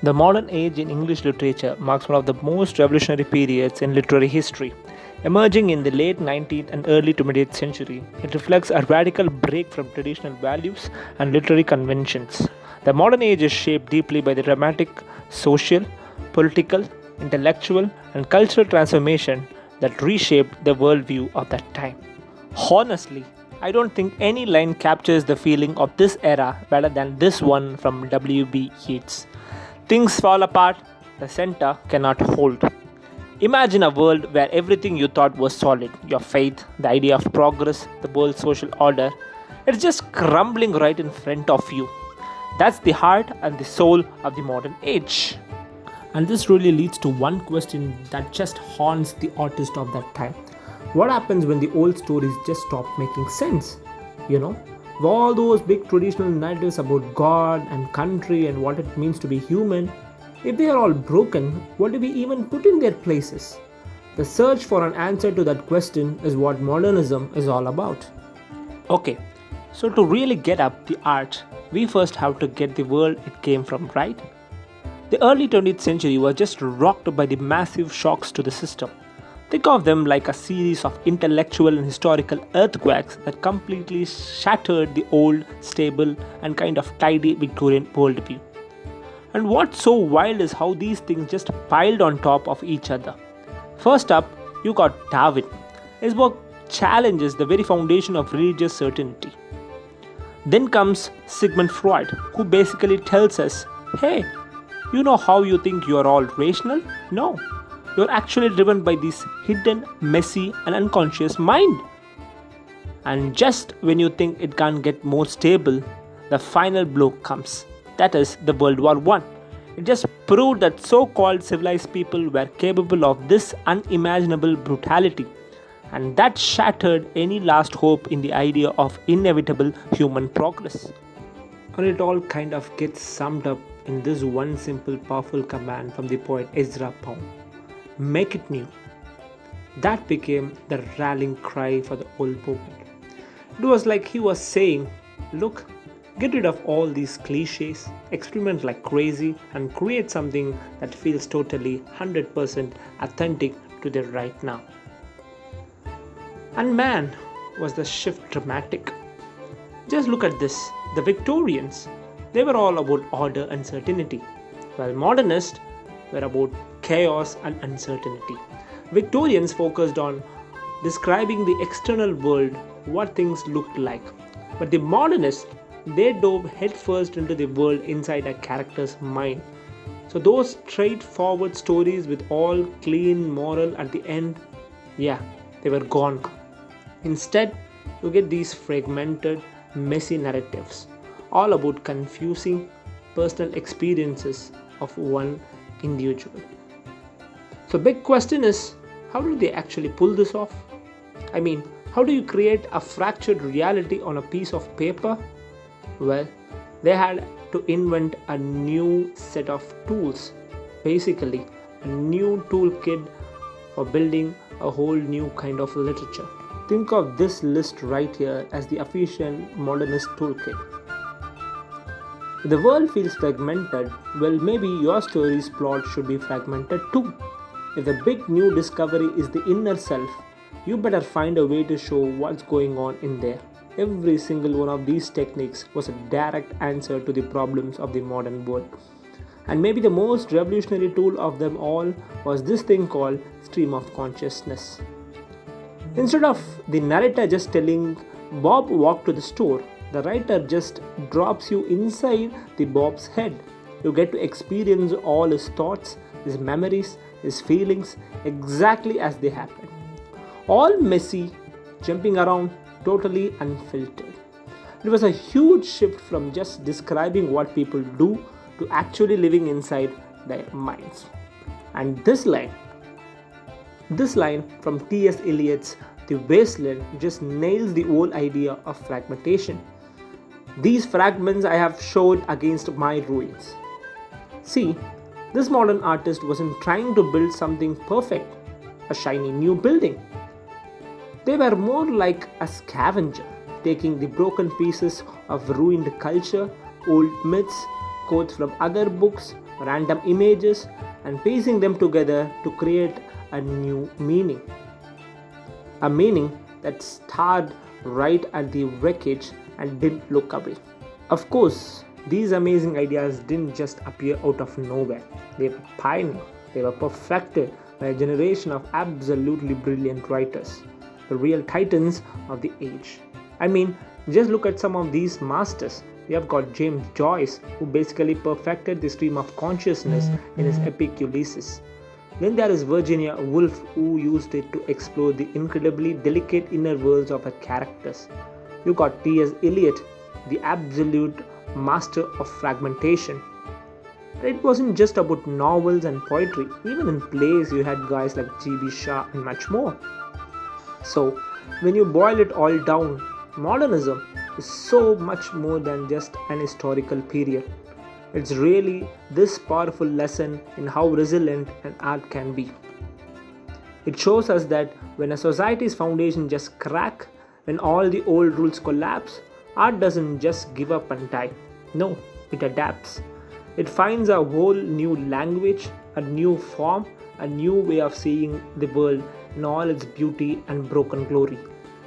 The modern age in English literature marks one of the most revolutionary periods in literary history. Emerging in the late 19th and early 20th century, it reflects a radical break from traditional values and literary conventions. The modern age is shaped deeply by the dramatic social, political, intellectual, and cultural transformation that reshaped the worldview of that time. Honestly, I don't think any line captures the feeling of this era better than this one from W.B. Yeats. Things fall apart, the center cannot hold. Imagine a world where everything you thought was solid, your faith, the idea of progress, the world's social order, it's just crumbling right in front of you. That's the heart and the soul of the modern age. And this really leads to one question that just haunts the artist of that time. What happens when the old stories just stop making sense? You know, all those big traditional narratives about God and country and what it means to be human, if they are all broken, what do we even put in their places? The search for an answer to that question is what modernism is all about. Okay, so to really get up the art, we first have to get the world it came from, right? The early 20th century was just rocked by the massive shocks to the system. Think of them like a series of intellectual and historical earthquakes that completely shattered the old, stable, and kind of tidy Victorian worldview. And what's so wild is how these things just piled on top of each other. First up, you got Darwin. His work challenges the very foundation of religious certainty. Then comes Sigmund Freud, who basically tells us, hey, you know how you think you are all rational? No, you're actually driven by this hidden, messy, and unconscious mind. And just when you think it can't get more stable, the final blow comes. That is the World War I. It just proved that so-called civilized people were capable of this unimaginable brutality. And that shattered any last hope in the idea of inevitable human progress. And it all kind of gets summed up in this one simple powerful command from the poet Ezra Pound. Make it new. That became the rallying cry for the old movement. It was like he was saying, look, get rid of all these cliches, experiment like crazy, and create something that feels totally 100% authentic to the right now. And man, was the shift dramatic. Just look at this. The Victorians, they were all about order and certainty, while modernists were about chaos and uncertainty. Victorians focused on describing the external world, what things looked like. But the modernists, they dove headfirst into the world inside a character's mind. So those straightforward stories with all clean moral at the end, yeah, they were gone. Instead, you get these fragmented, messy narratives, all about confusing personal experiences of one individual. So big question is, how did they actually pull this off? I mean, how do you create a fractured reality on a piece of paper? Well, they had to invent a new set of tools, basically a new toolkit for building a whole new kind of literature. Think of this list right here as the official modernist toolkit. If the world feels fragmented, well, maybe your story's plot should be fragmented too. If the big new discovery is the inner self, you better find a way to show what's going on in there. Every single one of these techniques was a direct answer to the problems of the modern world. And maybe the most revolutionary tool of them all was this thing called stream of consciousness. Instead of the narrator just telling Bob walked to the store, the writer just drops you inside the Bob's head. You get to experience all his thoughts, his memories, his feelings exactly as they happen. All messy, jumping around, totally unfiltered. It was a huge shift from just describing what people do to actually living inside their minds. And this line from T.S. Eliot's The Wasteland just nails the whole idea of fragmentation. These fragments I have showed against my ruins. See, this modern artist wasn't trying to build something perfect, a shiny new building. They were more like a scavenger, taking the broken pieces of ruined culture, old myths, quotes from other books, random images, and piecing them together to create a new meaning. A meaning that started right at the wreckage and didn't look away. Of course, these amazing ideas didn't just appear out of nowhere. They were pioneered, they were perfected by a generation of absolutely brilliant writers, the real titans of the age. I mean, just look at some of these masters. We have got James Joyce, who basically perfected the stream of consciousness in his epic Ulysses. Then there is Virginia Woolf, who used it to explore the incredibly delicate inner worlds of her characters. You got T.S. Eliot, the absolute master of fragmentation. And it wasn't just about novels and poetry, even in plays you had guys like G.B. Shaw and much more. So, when you boil it all down, modernism is so much more than just an historical period. It's really this powerful lesson in how resilient an art can be. It shows us that when a society's foundation just crack, when all the old rules collapse, art doesn't just give up and die. No, it adapts. It finds a whole new language, a new form, a new way of seeing the world in all its beauty and broken glory.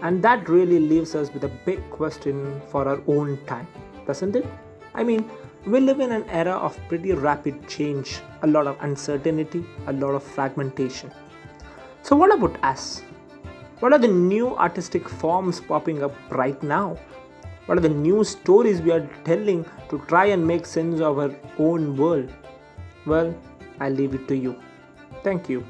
And that really leaves us with a big question for our own time, doesn't it? I mean, we live in an era of pretty rapid change, a lot of uncertainty, a lot of fragmentation. So, what about us? What are the new artistic forms popping up right now? What are the new stories we are telling to try and make sense of our own world? Well, I leave it to you. Thank you.